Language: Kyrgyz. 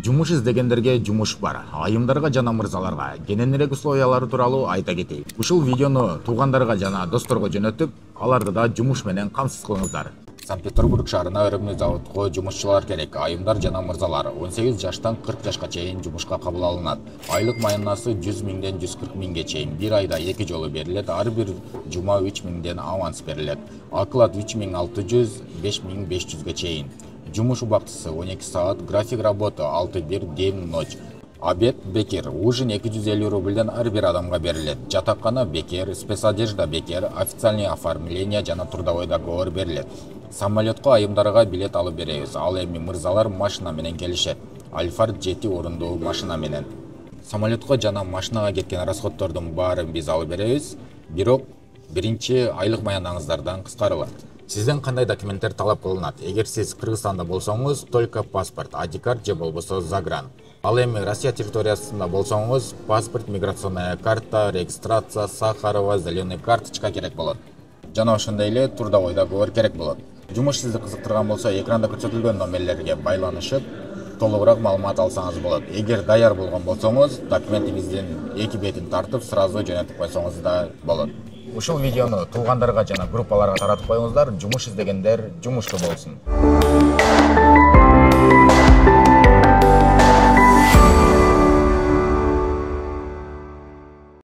Жумуш издегендерге жумуш бар. Айымдарга жана мырзаларга кененирээк условиялары тууралуу айта кетейик. Ушул видеону туугандарга жана досторго жөнөтүп, аларды да жумуш менен камсыз кылыңыздар. Санкт-Петербург шаарына өрөмү заводко жумушчулар керек. Айымдар жана мырзалар 18 жаштан 40 жашка чейин жумушка кабыл алынат. Айлык майнасы 100 миңден 140 миңге чейин. Бир айда 2 жолу берилет. Ар бир жума 3 миңден аванс берилет. Оклад 3600, 5500ге чейин. Жумуш убактысы 12 саат, график работы 6-1 день-ночь. Обед бекер, ужин 250 рубльден ар бир адамга берилет. Жатакана бекер, спецодежда бекер, официальный оформление жана трудовой договор берилет. Самолетко айымдарга билет алып беребиз. Ал эми мырзалар машина менен келишет. Альфард 7 орундуу машина менен. Самолетко жана машинага кеткен расходтордун баарын биз алып беребиз. Бирок биринчи айлык маянаңыздардан кыскарылат. Сизден кандай документтер талап кылынат? Эгер сиз Кыргызстанда болсоңуз, только паспорт, ID карт же болбосо загран. Ал эми Россия территориясында болсоңуз, паспорт, миграционная карта, регистрация, Сахарова, зеленый карточка керек болот. Жана ошондой эле трудовой договор керек болот. Жумуш сизди кызыктырган болсо, экранда көрсөтүлгөн номерлерге байланышып, толугураак маалымат алсаңыз болот. Эгер даяр болгон болсоңуз, документиңиздин 2 бетин тартып, сразу жөнөтүп койсоңуз да болот. Ушул видеону туугандарга жана группаларга таратып коюңуздар. Жумуш издегендер жумуштуу болсун.